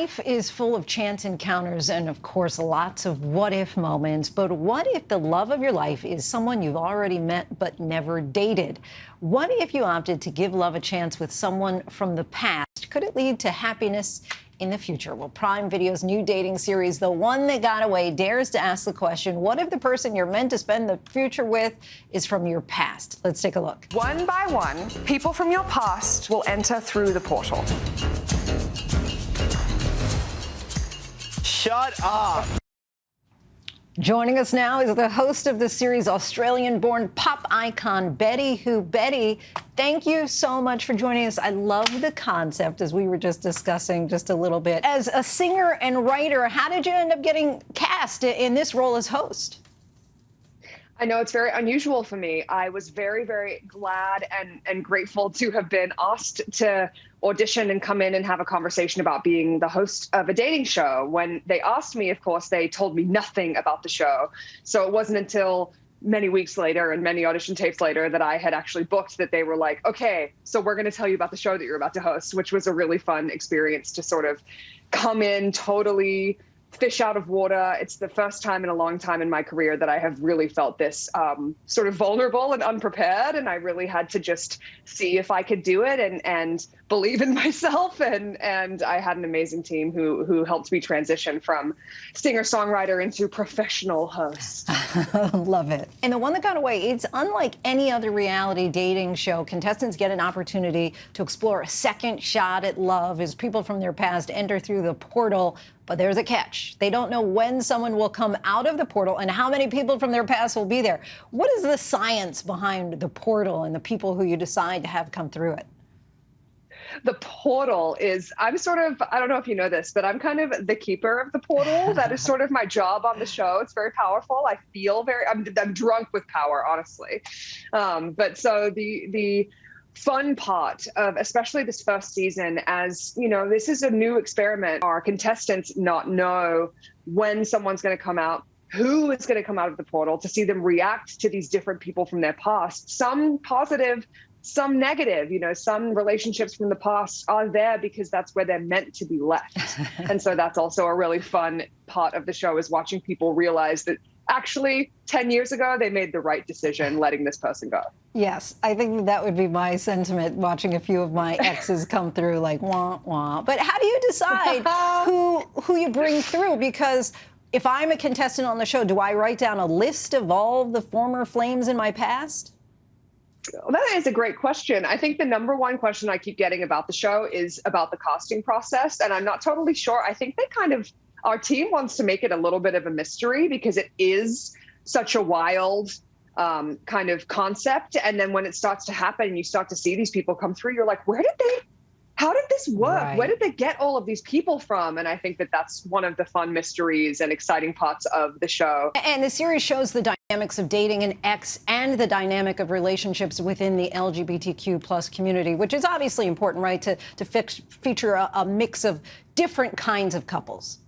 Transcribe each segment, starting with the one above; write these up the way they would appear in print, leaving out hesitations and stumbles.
Life is full of chance encounters and, of course, lots of what-if moments. But what if the love of your life is someone you've already met but never dated? What if you opted to give love a chance with someone from the past? Could it lead to happiness in the future? Well, Prime Video's new dating series, The One That Got Away, dares to ask the question, what if the person you're meant to spend the future with is from your past? Let's take a look. One by one, people from your past will enter through the portal. Shut up. Joining us now is the host of the series, Australian-born pop icon Betty Who. Betty, thank you so much for joining us. I love the concept, as we were just discussing just a little bit. As a singer and writer, how did you end up getting cast in this role as host? I know it's very unusual for me. I was very, very glad and grateful to have been asked to audition and come in and have a conversation about being the host of a dating show. When they asked me, of course, they told me nothing about the show. So it wasn't until many weeks later and many audition tapes later that I had actually booked that they were like, okay, so we're going to tell you about the show that you're about to host, which was a really fun experience to sort of come in totally fish out of water. It's the first time in a long time in my career that I have really felt this sort of vulnerable and unprepared. And I really had to just see if I could do it and believe in myself. And I had an amazing team who helped me transition from singer-songwriter into professional host. Love it. And The One That Got Away, it's unlike any other reality dating show. Contestants get an opportunity to explore a second shot at love as people from their past enter through the portal. But there's a catch. They don't know when someone will come out of the portal and how many people from their past will be there. What is the science behind the portal and the people who you decide to have come through it? The portal is, I don't know if you know this, but I'm kind of the keeper of the portal. That is sort of my job on the show. It's very powerful. I feel I'm drunk with power, honestly. But so the fun part of especially this first season, as you know, this is a new experiment. Our contestants not know when someone's going to come out, who is going to come out of the portal, to see them react to these different people from their past, some positive, some negative. You know, some relationships from the past are there because that's where they're meant to be left. And so that's also a really fun part of the show, is watching people realize that actually 10 years ago, they made the right decision letting this person go. Yes, I think that would be my sentiment, watching a few of my exes come through like, wah, wah. But how do you decide who you bring through? Because if I'm a contestant on the show, do I write down a list of all the former flames in my past? Well, that is a great question. I think the number one question I keep getting about the show is about the casting process. And I'm not totally sure. I think our team wants to make it a little bit of a mystery because it is such a wild kind of concept. And then when it starts to happen and you start to see these people come through, you're like, how did this work? Right. Where did they get all of these people from? And I think that that's one of the fun mysteries and exciting parts of the show. And the series shows the dynamics of dating an ex and the dynamic of relationships within the LGBTQ plus community, which is obviously important, right? To feature a mix of different kinds of couples.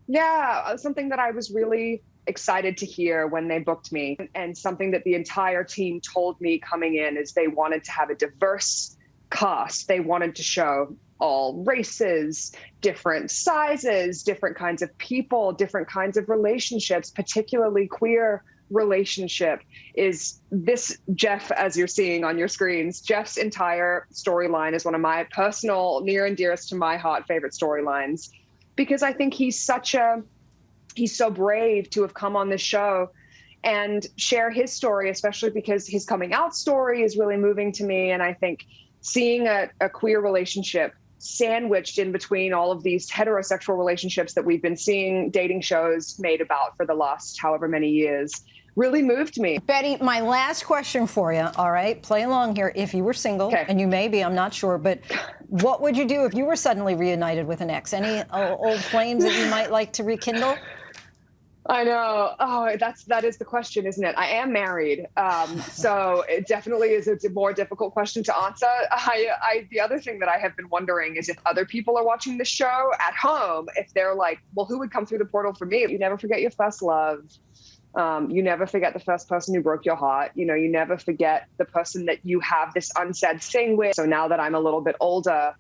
Yeah, something that I was really excited to hear when they booked me, and something that the entire team told me coming in, is they wanted to have a diverse cast. They wanted to show all races, different sizes, different kinds of people, different kinds of relationships, particularly queer relationship. Is this Jeff, as you're seeing on your screens, Jeff's entire storyline is one of my personal, near and dearest to my heart, favorite storylines, because I think he's so brave to have come on this show and share his story, especially because his coming out story is really moving to me. And I think seeing a queer relationship sandwiched in between all of these heterosexual relationships that we've been seeing dating shows made about for the last however many years really moved me. Betty, my last question for you, all right? Play along here. If you were single, okay, and you may be, I'm not sure, but what would you do if you were suddenly reunited with an ex? Any old flames that you might like to rekindle? I know. Oh, that is the question, isn't it? I am married. So it definitely is a more difficult question to answer. The other thing that I have been wondering is if other people are watching the show at home, if they're like, well, who would come through the portal for me? You never forget your first love. You never forget the first person who broke your heart. You know, you never forget the person that you have this unsaid thing with. So now that I'm a little bit older,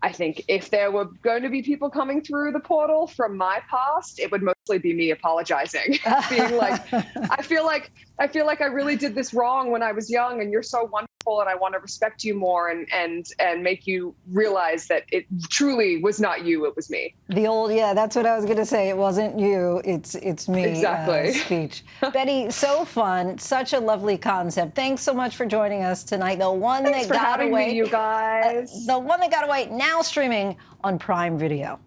I think if there were going to be people coming through the portal from my past, it would mostly be me apologizing, being like, I feel like I really did this wrong when I was young, and you're so wonderful, and I want to respect you more and make you realize that it truly was not you, it was me. The old, yeah, that's what I was going to say. It wasn't you, it's me. Exactly. Speech. Betty, so fun, such a lovely concept. Thanks so much for joining us tonight. The one Thanks that for got having away, me, you guys. the one that got away, now streaming on Prime Video.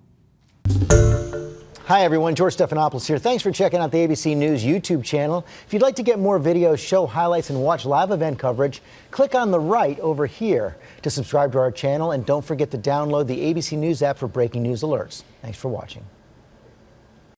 Hi everyone, George Stephanopoulos here. Thanks for checking out the ABC News YouTube channel. If you'd like to get more videos, show highlights, and watch live event coverage, click on the right over here to subscribe to our channel, and don't forget to download the ABC News app for breaking news alerts. Thanks for watching.